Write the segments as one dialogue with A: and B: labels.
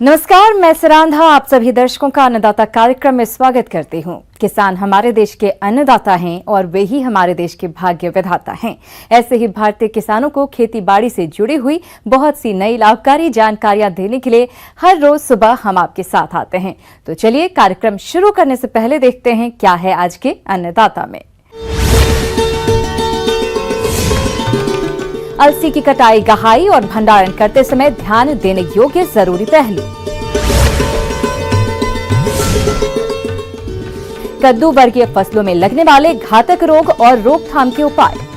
A: नमस्कार, मैं सरांधा आप सभी दर्शकों का अन्नदाता कार्यक्रम में स्वागत करती हूं। किसान हमारे देश के अन्नदाता हैं और वे ही हमारे देश के भाग्य विधाता हैं। ऐसे ही भारतीय किसानों को खेती बाड़ी से जुड़ी हुई बहुत सी नई लाभकारी जानकारियां देने के लिए हर रोज सुबह हम आपके साथ आते हैं। तो चलिए कार्यक्रम शुरू करने से पहले देखते हैं क्या है आज के अन्नदाता में। अलसी की कटाई, गहाई और भंडारण करते समय ध्यान देने योग्य जरूरी पहलू। कद्दू वर्गीय फसलों में लगने वाले घातक रोग और रोकथाम के उपाय।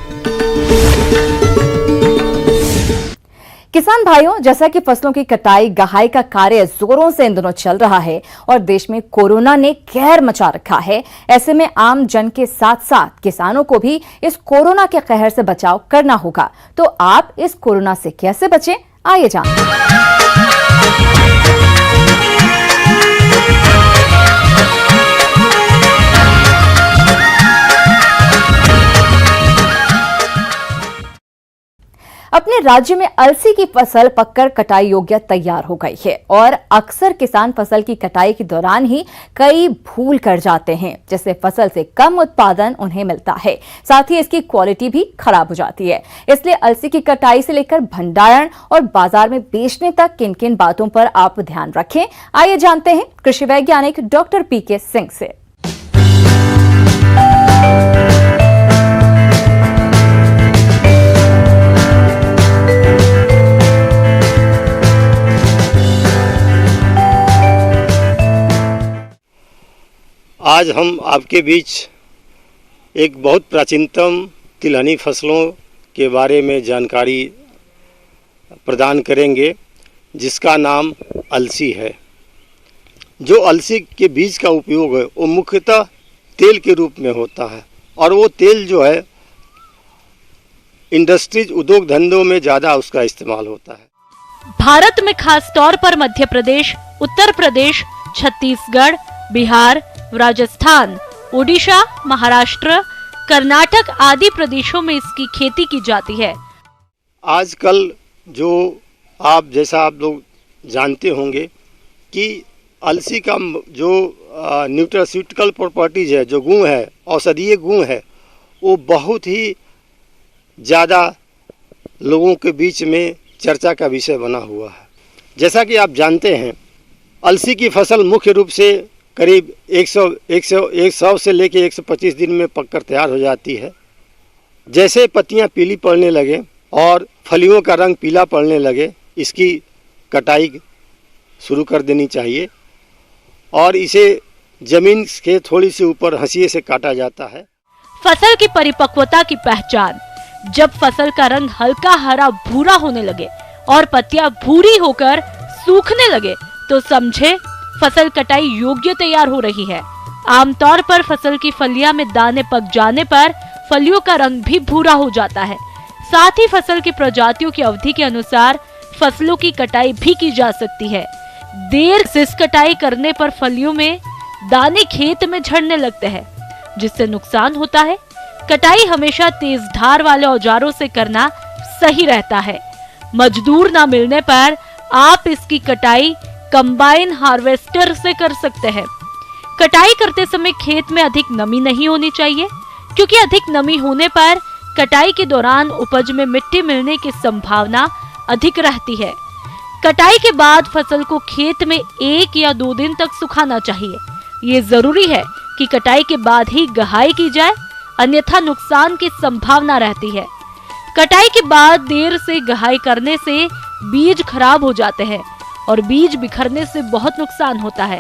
A: किसान भाइयों, जैसा कि फसलों की कटाई गहाई का कार्य जोरों से इन दिनों चल रहा है और देश में कोरोना ने कहर मचा रखा है, ऐसे में आम जन के साथ साथ किसानों को भी इस कोरोना के कहर से बचाव करना होगा। तो आप इस कोरोना से कैसे बचें, आइए जानते हैं। अपने राज्य में अलसी की फसल पककर कटाई योग्य तैयार हो गई है और अक्सर किसान फसल की कटाई के दौरान ही कई भूल कर जाते हैं, जिससे फसल से कम उत्पादन उन्हें मिलता है, साथ ही इसकी क्वालिटी भी खराब हो जाती है। इसलिए अलसी की कटाई से लेकर भंडारण और बाजार में बेचने तक किन किन बातों पर आप ध्यान रखें, आइए जानते हैं कृषि वैज्ञानिक डॉक्टर पीके सिंह से।
B: आज हम आपके बीच एक बहुत प्राचीनतम तिलहनी फसलों के बारे में जानकारी प्रदान करेंगे, जिसका नाम अलसी है। जो अलसी के बीज का उपयोग है वो मुख्यतः तेल के रूप में होता है और वो तेल जो है इंडस्ट्रीज, उद्योग धंधों में ज़्यादा उसका इस्तेमाल होता है।
C: भारत में खास तौर पर मध्य प्रदेश, उत्तर प्रदेश, छत्तीसगढ़, बिहार, राजस्थान, ओडिशा, महाराष्ट्र, कर्नाटक आदि प्रदेशों में इसकी खेती की जाती है।
B: आजकल जो जैसा आप लोग जानते होंगे कि अलसी का जो न्यूट्रास्यूटिकल प्रॉपर्टीज है, जो गुण है, औषधीय गुण है, वो बहुत ही ज़्यादा लोगों के बीच में चर्चा का विषय बना हुआ है। जैसा कि आप जानते हैं, अलसी की फसल मुख्य रूप से करीब 100 से लेकर 125 दिन में पककर तैयार हो जाती है। जैसे पत्तियां पीली पड़ने लगे और फलियों का रंग पीला पड़ने लगे, इसकी कटाई शुरू कर देनी चाहिए और इसे जमीन के थोड़ी सी ऊपर हंसिए से काटा जाता है।
C: फसल की परिपक्वता की पहचान: जब फसल का रंग हल्का हरा भूरा होने लगे और पत्तियां भूरी होकर सूखने लगे तो समझे फसल कटाई योग्य तैयार हो रही है। आमतौर पर फसल की फलियां में दाने पक जाने पर फलियों का रंग भी भूरा हो जाता है। साथ ही फसल की प्रजातियों की अवधि के अनुसार फसलों की कटाई भी की जा सकती है। देर से कटाई करने पर फलियों में दाने खेत में झड़ने लगते हैं, जिससे नुकसान होता है। कटाई हमेशा तेज धार वाले औजारों से करना सही रहता है। मजदूर न मिलने पर आप इसकी कटाई कंबाइन हार्वेस्टर से कर सकते हैं। कटाई करते समय खेत में अधिक नमी नहीं होनी चाहिए, क्योंकि अधिक नमी होने पर कटाई के दौरान उपज में मिट्टी मिलने की संभावना अधिक रहती है। कटाई के बाद फसल को खेत में 1 या 2 दिन तक सुखाना चाहिए। ये जरूरी है कि कटाई के बाद ही गहाई की जाए, अन्यथा नुकसान की संभावना रहती है। कटाई के बाद देर से गहाई करने से बीज खराब हो जाते हैं और बीज बिखरने से बहुत नुकसान होता है।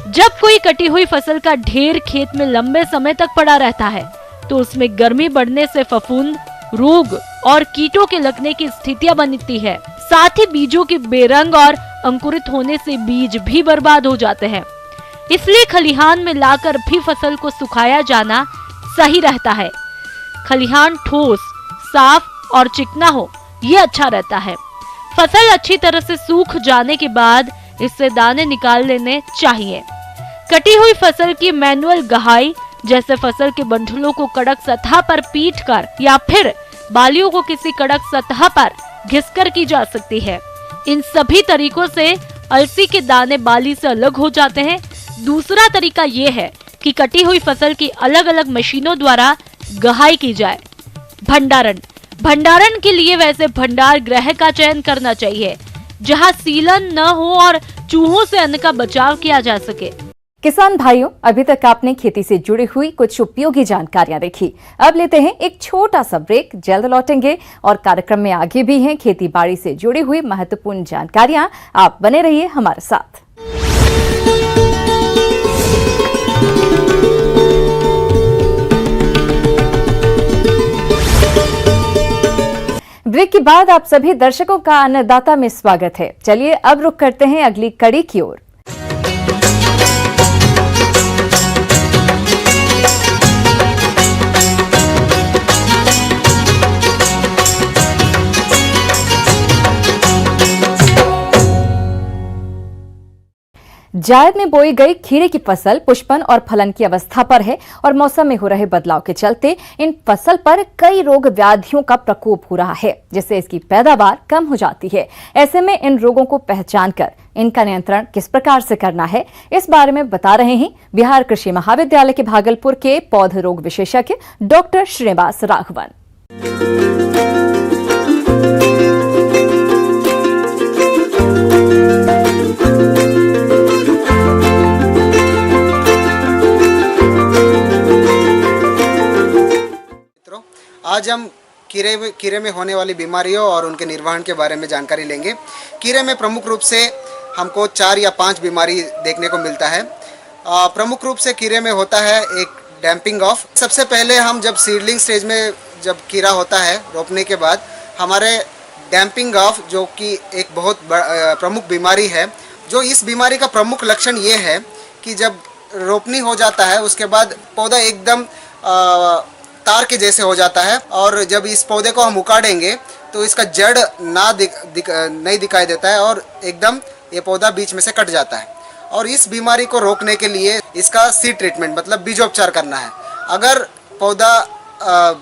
C: जब कोई कटी हुई फसल का ढेर खेत में लंबे समय तक पड़ा रहता है तो उसमें गर्मी बढ़ने से फफूंद, रोग और कीटों के लगने की स्थितियां बनती है। साथ ही बीजों के बेरंग और अंकुरित होने से बीज भी बर्बाद हो जाते हैं। इसलिए खलिहान में लाकर भी फसल को सुखाया जाना सही रहता है। खलिहान ठोस, साफ और चिकना हो, ये अच्छा रहता है। फसल अच्छी तरह से सूख जाने के बाद इससे दाने निकाल लेने चाहिए। कटी हुई फसल की मैनुअल गहाई, जैसे फसल के बंडलों को कड़क सतह पर पीटकर या फिर बालियों को किसी कड़क सतह पर घिसकर की जा सकती है। इन सभी तरीकों से अलसी के दाने बाली से अलग हो जाते हैं। दूसरा तरीका ये है कि कटी हुई फसल की अलग अलग मशीनों द्वारा गहाई की जाए। भंडारण के लिए वैसे भंडार गृह का चयन करना चाहिए जहां सीलन न हो और चूहों से अन्न का बचाव किया जा सके।
A: किसान भाइयों, अभी तक आपने खेती से जुड़ी हुई कुछ उपयोगी जानकारियां देखी। अब लेते हैं एक छोटा सा ब्रेक, जल्द लौटेंगे और कार्यक्रम में आगे भी हैं खेती बाड़ी से जुड़ी हुई महत्वपूर्ण जानकारियां। आप बने रहिए हमारे साथ। ब्रेक के बाद आप सभी दर्शकों का अन्नदाता में स्वागत है। चलिए अब रुक करते हैं अगली कड़ी की ओर। जायद में बोई गई खीरे की फसल पुष्पन और फलन की अवस्था पर है और मौसम में हो रहे बदलाव के चलते इन फसल पर कई रोग व्याधियों का प्रकोप हो रहा है, जिससे इसकी पैदावार कम हो जाती है। ऐसे में इन रोगों को पहचान कर इनका नियंत्रण किस प्रकार से करना है, इस बारे में बता रहे हैं बिहार कृषि महाविद्यालय के भागलपुर के पौध रोग विशेषज्ञ डॉक्टर श्रीनिवास राघवन।
D: आज हम कीड़े में होने वाली बीमारियों और उनके निर्वहन के बारे में जानकारी लेंगे। कीड़े में प्रमुख रूप से हमको 4 या 5 बीमारी देखने को मिलता है। प्रमुख रूप से कीड़े में होता है एक डैम्पिंग ऑफ। सबसे पहले हम जब सीडलिंग स्टेज में जब कीड़ा होता है रोपने के बाद, हमारे डैम्पिंग ऑफ जो कि एक बहुत प्रमुख बीमारी है, जो इस बीमारी का प्रमुख लक्षण ये है कि जब रोपनी हो जाता है उसके बाद पौधा एकदम तार के जैसे हो जाता है और जब इस पौधे को हम उखाड़ेंगे तो इसका जड़ नहीं दिखाई देता है और एकदम ये पौधा बीच में से कट जाता है। और इस बीमारी को रोकने के लिए इसका सीड ट्रीटमेंट मतलब बीजोपचार करना है। अगर पौधा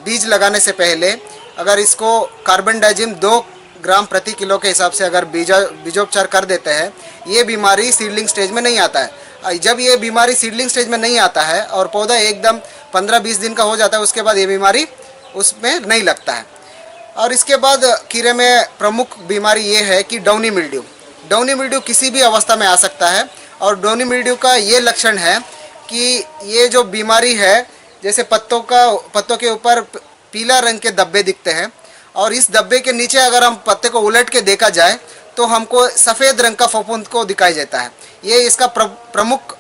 D: बीज लगाने से पहले अगर इसको कार्बन डाइजिम 2 ग्राम प्रति किलो के हिसाब से अगर बीजोपचार कर देते हैं, ये बीमारी सीडलिंग स्टेज में नहीं आता है। जब ये बीमारी सीडलिंग स्टेज में नहीं आता है और पौधा एकदम 15-20 दिन का हो जाता है, उसके बाद ये बीमारी उसमें नहीं लगता है। और इसके बाद कीड़े में प्रमुख बीमारी ये है कि डाउनी मिल्ड्यू। डाउनी मिल्ड्यू किसी भी अवस्था में आ सकता है और डाउनी मिल्ड्यू का ये लक्षण है कि ये जो बीमारी है, जैसे पत्तों के ऊपर पीला रंग के धब्बे दिखते हैं और इस धब्बे के नीचे अगर हम पत्ते को उलट के देखा जाए तो हमको सफ़ेद रंग का फफूंद को दिखाई देता है। ये इसका प्रमुख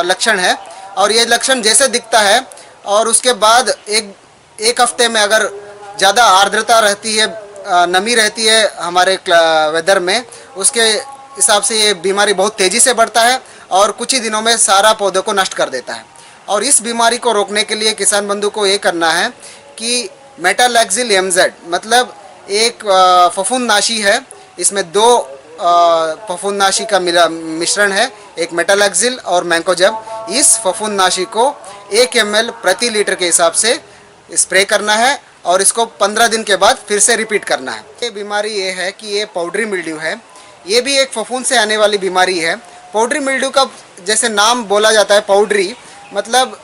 D: लक्षण है और ये लक्षण जैसे दिखता है और उसके बाद एक हफ्ते में अगर ज़्यादा आर्द्रता रहती है, नमी रहती है हमारे वेदर में, उसके हिसाब से ये बीमारी बहुत तेज़ी से बढ़ता है और कुछ ही दिनों में सारा पौधों को नष्ट कर देता है। और इस बीमारी को रोकने के लिए किसान बंधु को ये करना है कि मेटालैक्सिल MZ मतलब एक फफूंदनाशी है, इसमें 2 फफूंदनाशी का मिश्रण है, एक मेटालैक्सिल और मैंकोजेब। इस फफूंदनाशी को 1 ml प्रति लीटर के हिसाब से स्प्रे करना है और इसको 15 दिन के बाद फिर से रिपीट करना है। ये बीमारी ये है कि ये पाउडरी मिल्ड्यू है, ये भी एक फफूंद से आने वाली बीमारी है। पाउडरी मिल्ड्यू का जैसे नाम बोला जाता है, पाउडरी मतलब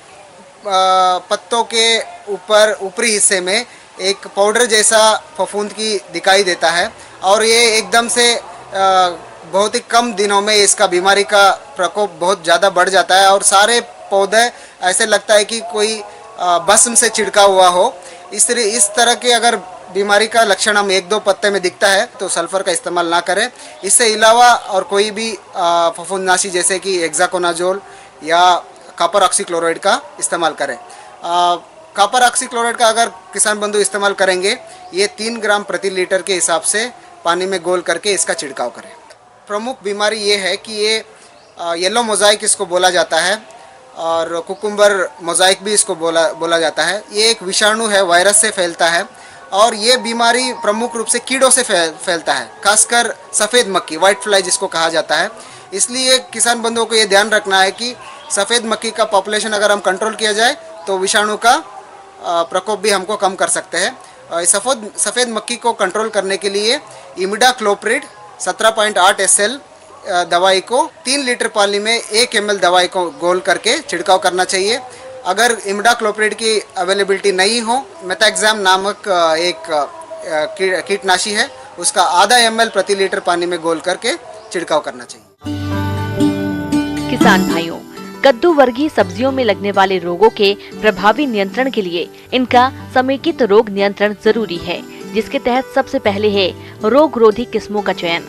D: पत्तों के ऊपरी हिस्से में एक पाउडर जैसा फफूंद की दिखाई देता है और ये एकदम से बहुत ही कम दिनों में इसका बीमारी का प्रकोप बहुत ज़्यादा बढ़ जाता है और सारे पौधे ऐसे लगता है कि कोई भस्म से छिड़का हुआ हो। इस तरह के अगर बीमारी का लक्षण हम 1-2 पत्ते में दिखता है तो सल्फर का इस्तेमाल ना करें। इससे अलावा और कोई भी फफूंदनाशी जैसे कि हेक्साकोनाजोल या कॉपर ऑक्सीक्लोराइड का इस्तेमाल करें। कॉपर ऑक्सीक्लोराइड का अगर किसान बंधु इस्तेमाल करेंगे, ये 3 ग्राम प्रति लीटर के हिसाब से पानी में घोल करके इसका छिड़काव करें। प्रमुख बीमारी ये है कि ये येलो मोज़ाइक इसको बोला जाता है और कुकुम्बर मोज़ाइक भी इसको बोला जाता है। ये एक विषाणु है, वायरस से फैलता है और ये बीमारी प्रमुख रूप से कीड़ों से फैलता है, खासकर सफ़ेद मक्खी, वाइट फ्लाई जिसको कहा जाता है। इसलिए किसान बंधुओं को ये ध्यान रखना है कि सफ़ेद मक्खी का पॉपुलेशन अगर हम कंट्रोल किया जाए तो विषाणु का प्रकोप भी हमको कम कर सकते हैं। सफ़ेद मक्खी को कंट्रोल करने के लिए इमिडाक्लोप्रिड 17.8 SL दवाई को 3 लीटर पानी में 1 ml दवाई को घोल करके छिड़काव करना चाहिए। अगर इमिडाक्लोप्रिड की अवेलेबिलिटी नहीं हो, मेथाक्साम नामक एक कीटनाशी है, उसका आधा ml प्रति लीटर पानी में घोल करके छिड़काव करना चाहिए।
C: किसान भाइयों, कद्दू वर्गीय सब्जियों में लगने वाले रोगों के प्रभावी नियंत्रण के लिए इनका समेकित रोग नियंत्रण जरूरी है, जिसके तहत सबसे पहले है रोगरोधी किस्मों का चयन।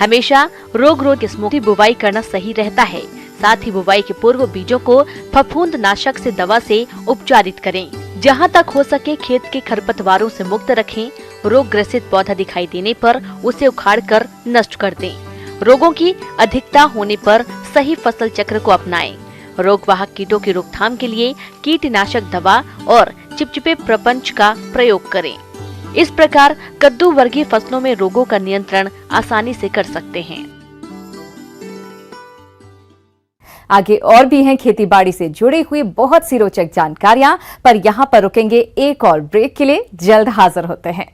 C: हमेशा रोगरोधी किस्मों की बुवाई करना सही रहता है। साथ ही बुवाई के पूर्व बीजों को फफूंद नाशक से दवा से उपचारित करें। जहां तक हो सके खेत के खरपतवारों से मुक्त रखें। रोग ग्रसित पौधा दिखाई देने पर उसे उखाड़कर नष्ट कर दें। रोगों की अधिकता होने पर सही फसल चक्र को अपनाएं। रोगवाहक कीटों की रोकथाम के लिए कीटनाशक दवा और चिपचिपे प्रपंच का प्रयोग करें। इस प्रकार कद्दू वर्गीय फसलों में रोगों का नियंत्रण आसानी से कर सकते हैं।
A: आगे और भी हैं खेती बाड़ी से जुड़ी हुई बहुत सी रोचक जानकारियां, पर यहां पर रुकेंगे एक और ब्रेक के लिए। जल्द हाजिर होते हैं।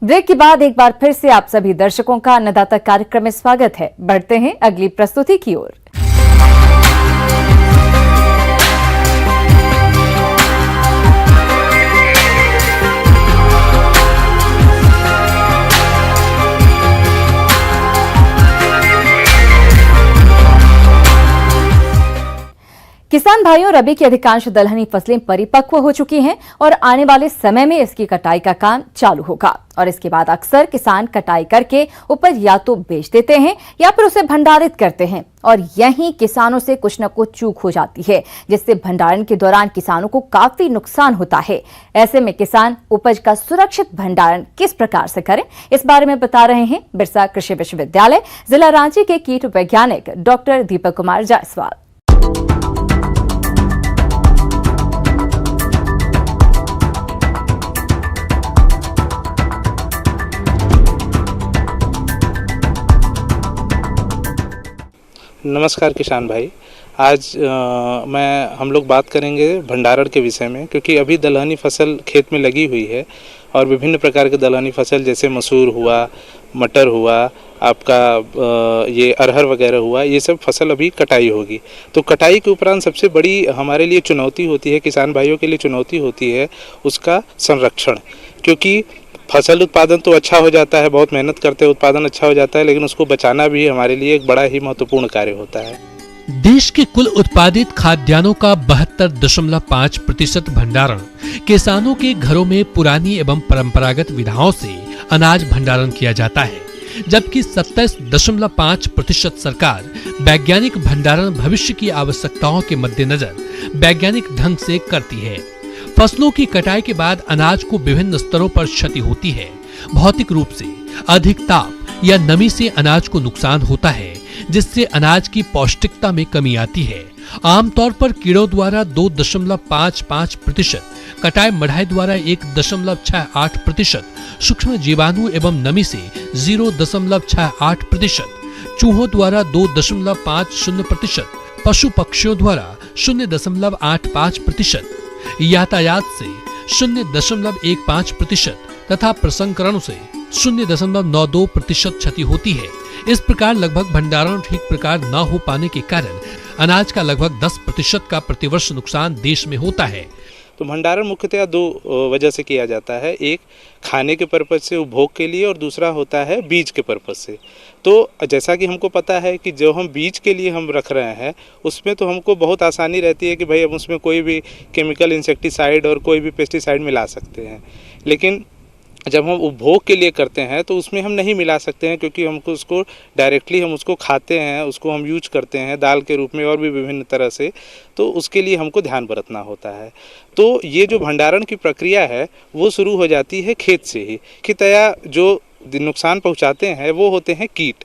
A: ब्रेक के बाद एक बार फिर से आप सभी दर्शकों का अन्नदाता कार्यक्रम में स्वागत है। बढ़ते हैं अगली प्रस्तुति की ओर। किसान भाइयों, रबी की अधिकांश दलहनी फसलें परिपक्व हो चुकी हैं और आने वाले समय में इसकी कटाई का काम चालू होगा। और इसके बाद अक्सर किसान कटाई करके उपज या तो बेच देते हैं या फिर उसे भंडारित करते हैं, और यहीं किसानों से कुछ न कुछ चूक हो जाती है, जिससे भंडारण के दौरान किसानों को काफी नुकसान होता है। ऐसे में किसान उपज का सुरक्षित भंडारण किस प्रकार से करें, इस बारे में बता रहे हैं बिरसा कृषि विश्वविद्यालय जिला रांची के कीट वैज्ञानिक डॉक्टर दीपक कुमार जायसवाल।
E: नमस्कार किसान भाई, आज हम लोग बात करेंगे भंडारण के विषय में, क्योंकि अभी दलहनी फसल खेत में लगी हुई है और विभिन्न प्रकार के दलहनी फसल जैसे मसूर हुआ, मटर हुआ, आपका ये अरहर वगैरह हुआ, ये सब फसल अभी कटाई होगी। तो कटाई के उपरांत सबसे बड़ी हमारे लिए चुनौती होती है, किसान भाइयों के लिए चुनौती होती है उसका संरक्षण। क्योंकि फसल उत्पादन तो अच्छा हो जाता है, बहुत मेहनत करते हैं, उत्पादन अच्छा हो जाता है, लेकिन उसको बचाना भी हमारे लिए एक बड़ा ही महत्वपूर्ण कार्य होता है।
F: देश के कुल उत्पादित खाद्यान्नों का 72.5% भंडारण किसानों के घरों में पुरानी एवं परंपरागत विधाओं से अनाज भंडारण किया जाता है, जबकि 27.5% सरकार वैज्ञानिक भंडारण भविष्य की आवश्यकताओं के मद्देनजर वैज्ञानिक ढंग से करती है। फसलों की कटाई के बाद अनाज को विभिन्न स्तरों पर क्षति होती है। भौतिक रूप से अधिक ताप या नमी से अनाज को नुकसान होता है, जिससे अनाज की पौष्टिकता में कमी आती है। आमतौर पर कीड़ों द्वारा 2.55%, कटाई मढ़ाई द्वारा 1.68%, सूक्ष्म जीवाणु एवं नमी से 0.68%, चूहों द्वारा 2.50%, पशु पक्षियों द्वारा 0.85%, यातायात से 0.15% तथा प्रसंस्करण से 0.92% क्षति होती है। इस प्रकार लगभग भंडारण ठीक प्रकार न हो पाने के कारण अनाज का लगभग 10% का प्रतिवर्ष नुकसान देश में होता है।
E: तो भंडारण मुख्यतः दो वजह से किया जाता है, एक खाने के पर्पज से, उपभोग के लिए, और दूसरा होता है बीज के पर्पज से। तो जैसा कि हमको पता है कि जो हम बीज के लिए हम रख रहे हैं उसमें तो हमको बहुत आसानी रहती है कि भाई हम उसमें कोई भी केमिकल इंसेक्टिसाइड और कोई भी पेस्टिसाइड मिला सकते हैं, लेकिन जब हम उपभोग के लिए करते हैं तो उसमें हम नहीं मिला सकते हैं, क्योंकि हमको उसको डायरेक्टली हम उसको खाते हैं, उसको हम यूज करते हैं दाल के रूप में और भी विभिन्न तरह से, तो उसके लिए हमको ध्यान बरतना होता है। तो ये जो भंडारण की प्रक्रिया है वो शुरू हो जाती है खेत से ही। मुख्यतया जो नुकसान पहुंचाते हैं वो होते हैं कीट,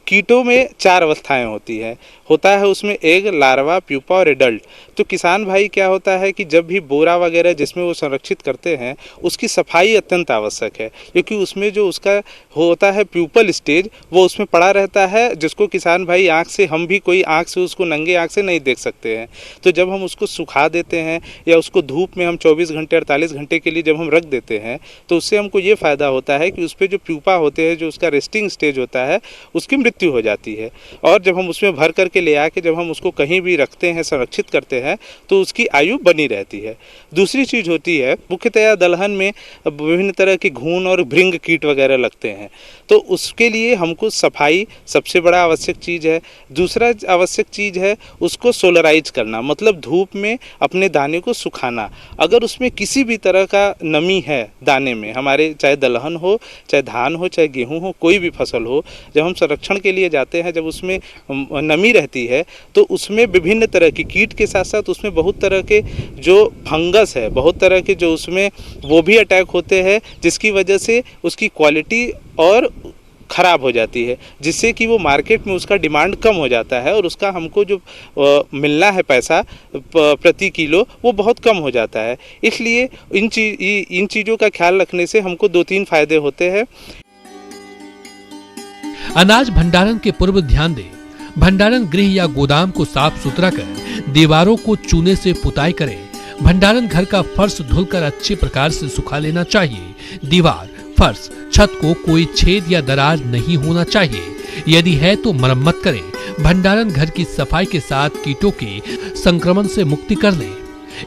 E: कीटों में 4 अवस्थाएं होती हैं। होता है उसमें एग, लार्वा, प्यूपा और एडल्ट। तो किसान भाई क्या होता है कि जब भी बोरा वगैरह जिसमें वो संरक्षित करते हैं उसकी सफाई अत्यंत आवश्यक है, क्योंकि उसमें जो उसका होता है प्यूपल स्टेज वो उसमें पड़ा रहता है, जिसको किसान भाई आँख से, हम भी कोई आँख से उसको नंगे आँख से नहीं देख सकते हैं। तो जब हम उसको सुखा देते हैं या उसको धूप में हम 24 घंटे 48 घंटे के लिए जब हम रख देते हैं तो उससे हमको ये फ़ायदा होता है कि उस पर जो प्यूपा होते हैं, जो उसका रेस्टिंग स्टेज होता है, उसकी मृत्यु हो जाती है। और जब हम उसमें भर करके ले आके जब हम उसको कहीं भी रखते हैं, संरक्षित करते हैं, तो उसकी आयु बनी रहती है। दूसरी चीज़ होती है, मुख्यतया दलहन में विभिन्न तरह के घून और भृंग कीट वगैरह लगते हैं, तो उसके लिए हमको सफाई सबसे बड़ा आवश्यक चीज़ है। दूसरा आवश्यक चीज़ है उसको सोलराइज करना, मतलब धूप में अपने दाने को सुखाना। अगर उसमें किसी भी तरह का नमी है दाने में, हमारे चाहे दलहन हो, चाहे धान हो, चाहे गेहूँ हो, कोई भी फसल हो, जब हम संरक्षण के लिए जाते हैं, जब उसमें नमी रहती है तो उसमें विभिन्न तरह की कीट के साथ साथ उसमें बहुत तरह के जो फंगस है, बहुत तरह के जो उसमें वो भी अटैक होते हैं, जिसकी वजह से उसकी क्वालिटी और ख़राब हो जाती है, जिससे कि वो मार्केट में उसका डिमांड कम हो जाता है और उसका हमको जो मिलना है पैसा प्रति किलो वो बहुत कम हो जाता है। इसलिए इन चीज़ों का ख्याल रखने से हमको 2-3 फायदे होते हैं।
F: अनाज भंडारण के पूर्व ध्यान दें, भंडारण गृह या गोदाम को साफ सुथरा कर दीवारों को चूने से पुताई करें। भंडारण घर का फर्श धुलकर अच्छे प्रकार से सुखा लेना चाहिए। दीवार, फर्श, छत को कोई छेद या दरार नहीं होना चाहिए। यदि है तो मरम्मत करें। भंडारण घर की सफाई के साथ कीटों के संक्रमण से मुक्ति कर लें।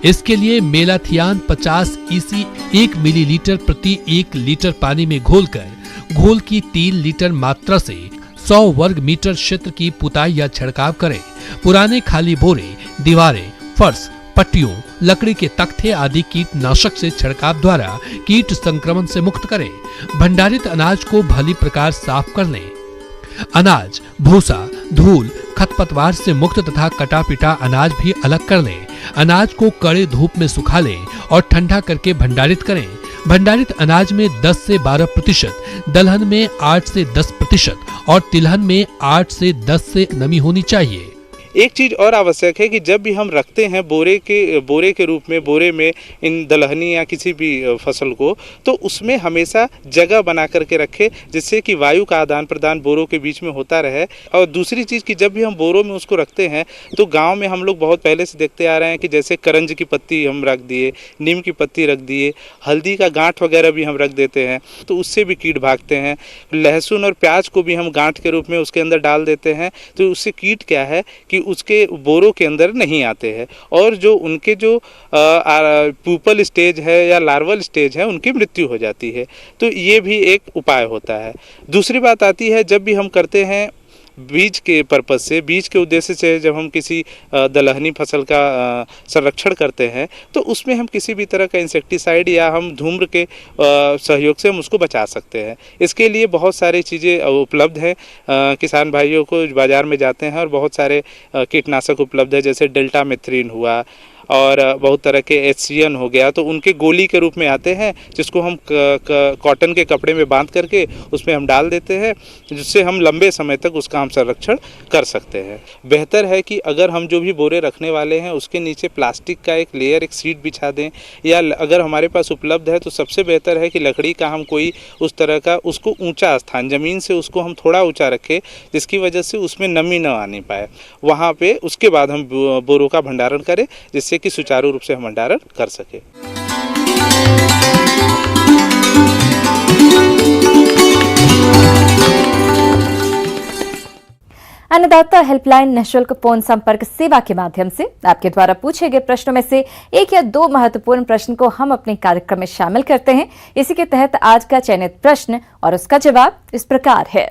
F: इसके लिए मेलाथियान 50 EC 1 मिलीलीटर प्रति 1 लीटर पानी में घोलकर घोल की 3 लीटर मात्रा से 100 वर्ग मीटर क्षेत्र की पुताई या छिड़काव करें। पुराने खाली बोरे, दीवारें, फर्श, पट्टियों, लकड़ी के तख्ते आदि कीटनाशक से छिड़काव द्वारा कीट संक्रमण से मुक्त करें। भंडारित अनाज को भली प्रकार साफ कर लें। अनाज, भूसा, धूल, खरपतवार से मुक्त तथा कटा पिटा अनाज भी अलग कर लें। अनाज को कड़े धूप में सुखा लें और ठंडा करके भंडारित करें। भंडारित अनाज में 10 से 12%, दलहन में 8 से 10% और तिलहन में 8 से 10 से नमी होनी चाहिए।
E: एक चीज़ और आवश्यक है कि जब भी हम रखते हैं बोरे के रूप में, बोरे में इन दलहनी या किसी भी फसल को, तो उसमें हमेशा जगह बना करके रखें, जिससे कि वायु का आदान प्रदान बोरों के बीच में होता रहे। और दूसरी चीज़ कि जब भी हम बोरों में उसको रखते हैं तो गांव में हम लोग बहुत पहले से देखते आ रहे हैं कि जैसे करंज की पत्ती हम रख दिए, नीम की पत्ती रख दिए, हल्दी का गांठ वगैरह भी हम रख देते हैं, तो उससे भी कीट भागते हैं। लहसुन और प्याज को भी हम गांठ के रूप में उसके अंदर डाल देते हैं, तो उससे कीट क्या है कि उसके बोरों के अंदर नहीं आते हैं और जो उनके जो प्यूपल स्टेज है या लार्वल स्टेज है उनकी मृत्यु हो जाती है। तो ये भी एक उपाय होता है। दूसरी बात आती है, जब भी हम करते हैं बीज के पर्पज़ से, बीज के उद्देश्य से जब हम किसी दलहनी फसल का संरक्षण करते हैं तो उसमें हम किसी भी तरह का इंसेक्टिसाइड या हम धूम्र के सहयोग से हम उसको बचा सकते हैं। इसके लिए बहुत सारी चीज़ें उपलब्ध हैं। किसान भाइयों को बाज़ार में जाते हैं और बहुत सारे कीटनाशक उपलब्ध है, जैसे डेल्टामेथ्रिन हुआ और बहुत तरह के HCN हो गया, तो उनके गोली के रूप में आते हैं, जिसको हम कॉटन के कपड़े में बांध करके उसमें हम डाल देते हैं, जिससे हम लंबे समय तक उसका हम संरक्षण कर सकते हैं। बेहतर है कि अगर हम जो भी बोरे रखने वाले हैं उसके नीचे प्लास्टिक का एक लेयर, एक शीट बिछा दें, या अगर हमारे पास उपलब्ध है तो सबसे बेहतर है कि लकड़ी का हम कोई उस तरह का उसको ऊँचा स्थान, ज़मीन से उसको हम थोड़ा ऊँचा रखें, जिसकी वजह से उसमें नमी न आने पाए। वहाँ पर उसके बाद हम बोरों का भंडारण करें, जिससे कि सुचारू रूप से हम भंडारण कर सके।
A: अन्नदाता हेल्पलाइन निःशुल्क फोन संपर्क सेवा के माध्यम से आपके द्वारा पूछे गए प्रश्नों में से 1 या 2 महत्वपूर्ण प्रश्न को हम अपने कार्यक्रम में शामिल करते हैं। इसी के तहत आज का चयनित प्रश्न और उसका जवाब इस प्रकार है।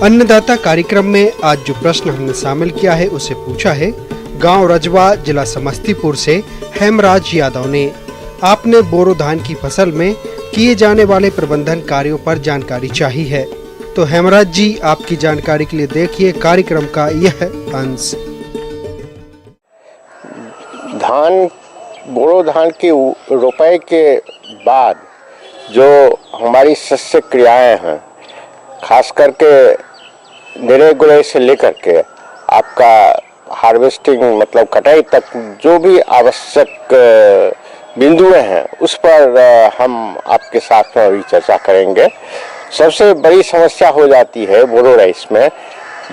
G: अन्नदाता कार्यक्रम में आज जो प्रश्न हमने शामिल किया है उसे पूछा है गांव रजवा, जिला समस्तीपुर से हेमराज यादव ने। आपने बोरो धान की फसल में किए जाने वाले प्रबंधन कार्यों पर जानकारी चाहिए है। तो हेमराज जी, आपकी जानकारी के लिए देखिए कार्यक्रम का यह अंश।
H: बोरो धान की रोपाई के बाद जो हमारी शस्य क्रियाएं हैं, खास करके निराई से लेकर के आपका हार्वेस्टिंग मतलब कटाई तक जो भी आवश्यक बिंदुएं हैं उस पर हम आपके साथ में अभी चर्चा करेंगे। सबसे बड़ी समस्या हो जाती है बोरो राइस में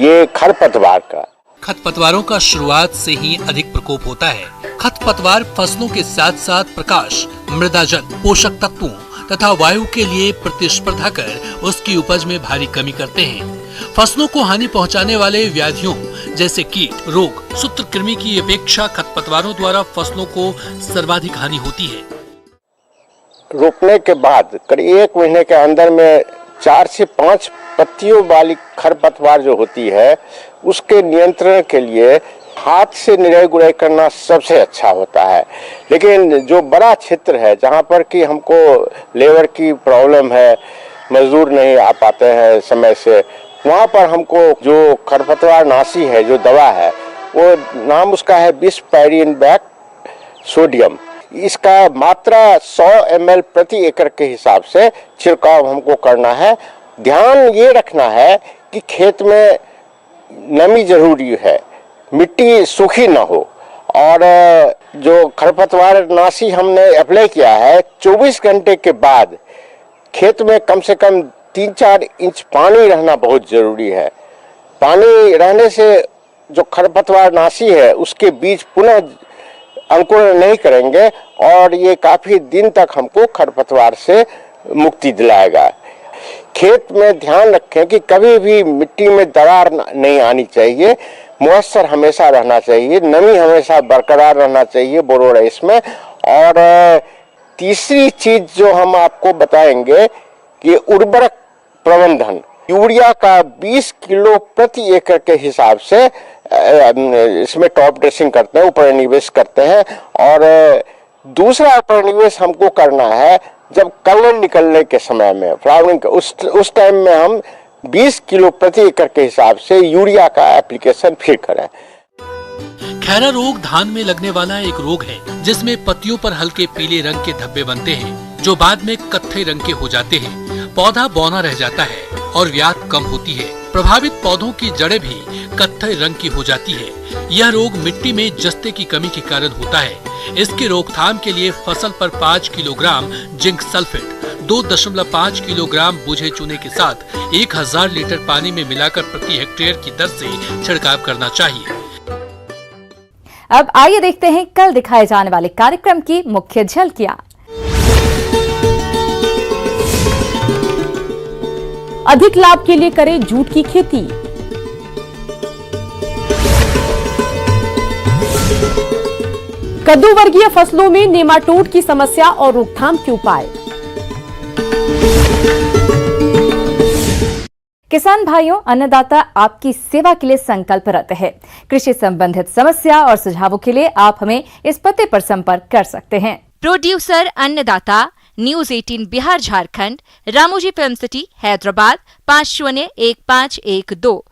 H: ये खरपतवार का।
F: खरपतवारों का शुरुआत से ही अधिक प्रकोप होता है। खरपतवार फसलों के साथ साथ प्रकाश, मृदाजल, पोषक तत्वों तथा वायु के लिए प्रतिस्पर्धा कर उसकी उपज में भारी कमी करते हैं। फसलों को हानि पहुंचाने वाले व्याधियों जैसे कीट, रोग, सूत्रकृमि की अपेक्षा खरपतवारों द्वारा फसलों को सर्वाधिक हानि होती है।
H: रोपने के बाद करीब 1 महीने के अंदर में 4 से 5 पत्तियों वाली खरपतवार जो होती है उसके नियंत्रण के लिए हाथ से निराई गुड़ाई करना सबसे अच्छा होता है। लेकिन जो बड़ा क्षेत्र है जहाँ पर कि हमको लेबर की प्रॉब्लम है, मजदूर नहीं आ पाते हैं समय से, वहाँ पर हमको जो खरपतवार नाशी है जो दवा है वो नाम उसका है बिस्पैरिनबैक सोडियम। इसका मात्रा 100 ml प्रति एकड़ के हिसाब से छिड़काव हमको करना है। ध्यान ये रखना है कि खेत में नमी जरूरी है, मिट्टी सूखी ना हो। और जो खरपतवार नाशी हमने अप्लाई किया है 24 घंटे के बाद खेत में कम से कम 3-4 इंच पानी रहना बहुत जरूरी है। पानी रहने से जो खरपतवार नाशी है उसके बीज पुनः अंकुरण नहीं करेंगे और ये काफी दिन तक हमको खरपतवार से मुक्ति दिलाएगा। खेत में ध्यान रखें कि कभी भी मिट्टी में दरार नहीं आनी चाहिए, मॉइस्चर हमेशा रहना चाहिए, नमी हमेशा बरकरार रहना चाहिए बोरो राइस में। और तीसरी चीज जो हम आपको बताएंगे कि उर्वरक प्रबंधन। यूरिया का 20 किलो प्रति एकड़ के हिसाब से इसमें टॉप ड्रेसिंग करते हैं, ऊपर निवेश करते हैं। और दूसरा ऊपर निवेश हमको करना है जब कलर निकलने के समय में, फ्लावरिंग उस टाइम में हम 20 किलो प्रति एकड़ के हिसाब से यूरिया का एप्लीकेशन फिर करें।
F: खैरा रोग धान में लगने वाला एक रोग है जिसमें पत्तियों पर हल्के पीले रंग के धब्बे बनते हैं जो बाद में कत्थई रंग के हो जाते हैं। पौधा बौना रह जाता है और व्याध कम होती है। प्रभावित पौधों की जड़ें भी कत्थई रंग की हो जाती है। यह रोग मिट्टी में जस्ते की कमी के कारण होता है। इसकी रोकथाम के लिए फसल पर 5 किलोग्राम जिंक सल्फेट, 2.5 किलोग्राम बूझे चूने के साथ 1000 लीटर पानी में मिलाकर प्रति हेक्टेयर की दर से छिड़काव करना चाहिए।
A: अब आइए देखते हैं कल दिखाए जाने वाले कार्यक्रम की मुख्य झलकियां।
I: अधिक लाभ के लिए करें जूट की खेती। कद्दू वर्गीय फसलों में नेमाटोड की समस्या और रोकथाम के उपाय।
A: किसान भाइयों, अन्नदाता आपकी सेवा के लिए संकल्परत है। कृषि संबंधित समस्या और सुझावों के लिए आप हमें इस पते पर संपर्क कर सकते हैं।
J: प्रोड्यूसर अन्नदाता, news 18 Bihar Jharkhand, Ramoji film city, Hyderabad 501512।